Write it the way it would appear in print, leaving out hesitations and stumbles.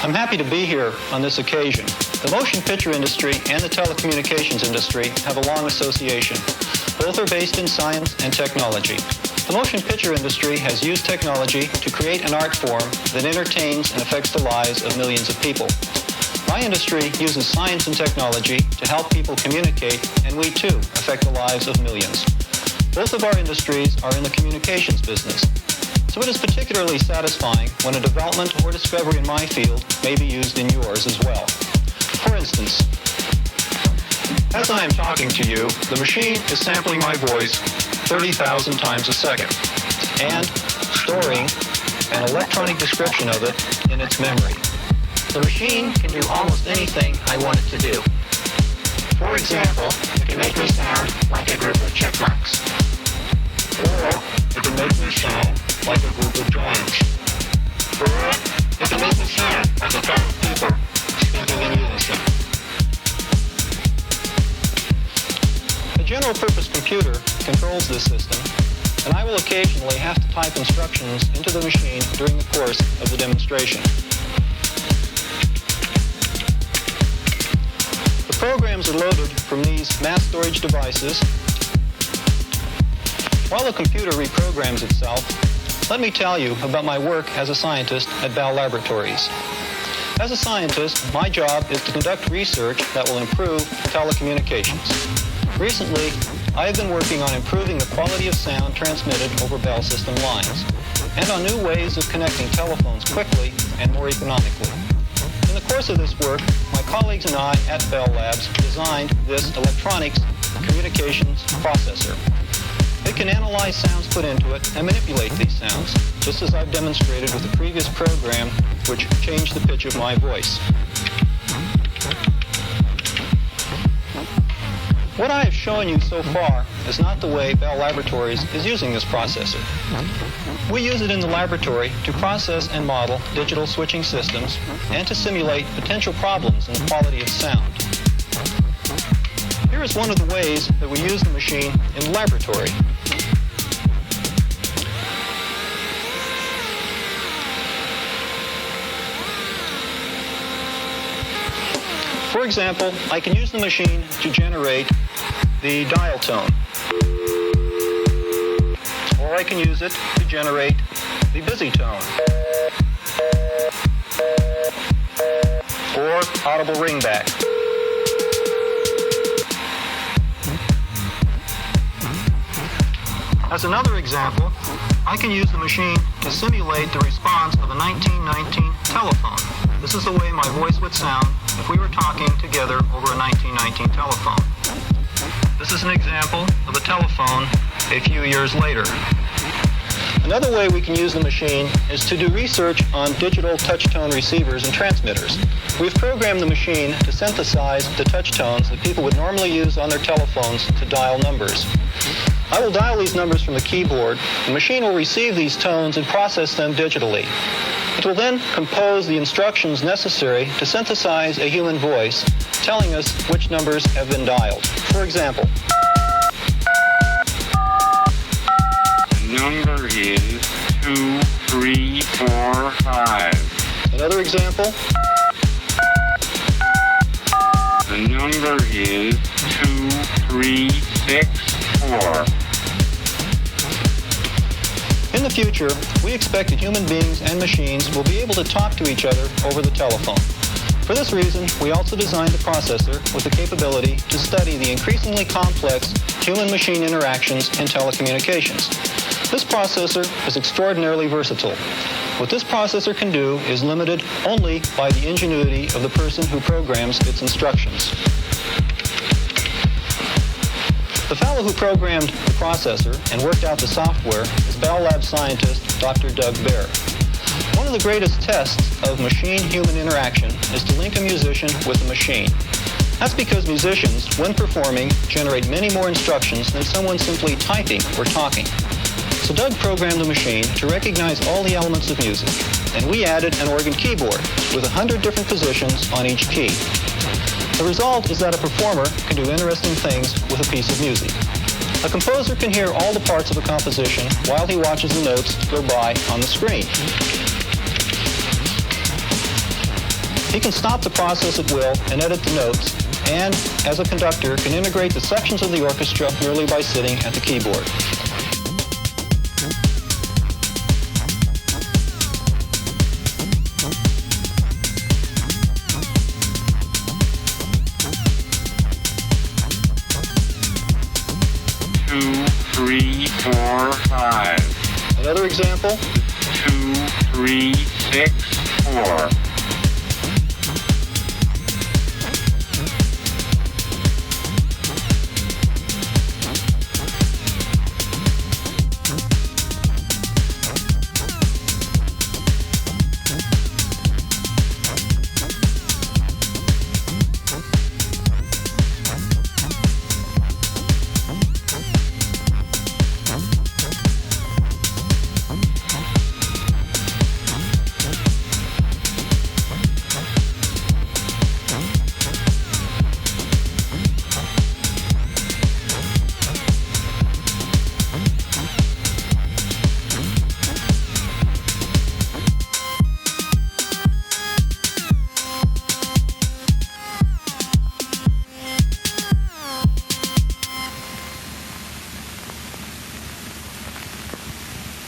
I'm happy to be here on this occasion. The motion picture industry and the telecommunications industry have a long association. Both are based in science and technology. The motion picture industry has used technology to create an art form that entertains and affects the lives of millions of people. My industry uses science and technology to help people communicate, and we too affect the lives of millions. Both of our industries are in the communications business. So it is particularly satisfying when a development or discovery in my field may be used in yours as well. For instance, as I am talking to you, the machine is sampling my voice 30,000 times a second and storing an electronic description of it in its memory. The machine can do almost anything I want it to do. For example, it can make me sound like a group of chipmunks. Or it can make me sound like a group of giants. Or it can make me sound like a crowd of people speaking in unison. A general-purpose computer controls this system, and I will occasionally have to type instructions into the machine during the course of the demonstration. The programs are loaded from these mass storage devices. While the computer reprograms itself, let me tell you about my work as a scientist at Bell Laboratories. As a scientist, my job is to conduct research that will improve telecommunications. Recently, I have been working on improving the quality of sound transmitted over Bell system lines, and on new ways of connecting telephones quickly and more economically. In the course of this work, my colleagues and I at Bell Labs designed this electronics communications processor. It can analyze sounds put into it and manipulate these sounds, just as I've demonstrated with the previous program, which changed the pitch of my voice. What I have shown you so far is not the way Bell Laboratories is using this processor. We use it in the laboratory to process and model digital switching systems and to simulate potential problems in the quality of sound. Here is one of the ways that we use the machine in the laboratory. For example, I can use the machine to generate the dial tone. Or I can use it to generate the busy tone. Or audible ringback. As another example, I can use the machine to simulate the response of a 1919 telephone. This is the way my voice would sound if we were talking together over a 1919 telephone. This is an example of a telephone a few years later. Another way we can use the machine is to do research on digital touch-tone receivers and transmitters. We've programmed the machine to synthesize the touch tones that people would normally use on their telephones to dial numbers. I will dial these numbers from the keyboard. The machine will receive these tones and process them digitally. It will then compose the instructions necessary to synthesize a human voice, telling us which numbers have been dialed. For example, the number is 2345. Another example, the number is 2364. In the future, we expect that human beings and machines will be able to talk to each other over the telephone. For this reason, we also designed the processor with the capability to study the increasingly complex human-machine interactions in telecommunications. This processor is extraordinarily versatile. What this processor can do is limited only by the ingenuity of the person who programs its instructions. The fellow who programmed the processor and worked out the software is Bell Lab scientist Dr. Doug Baer. One of the greatest tests of machine-human interaction is to link a musician with a machine. That's because musicians, when performing, generate many more instructions than someone simply typing or talking. So Doug programmed the machine to recognize all the elements of music, and we added an organ keyboard with 100 different positions on each key. The result is that a performer can do interesting things with a piece of music. A composer can hear all the parts of a composition while he watches the notes go by on the screen. He can stop the process at will and edit the notes, and, as a conductor, can integrate the sections of the orchestra merely by sitting at the keyboard. Two, three, 4, 5. Another example, 2, 3, 6, 4.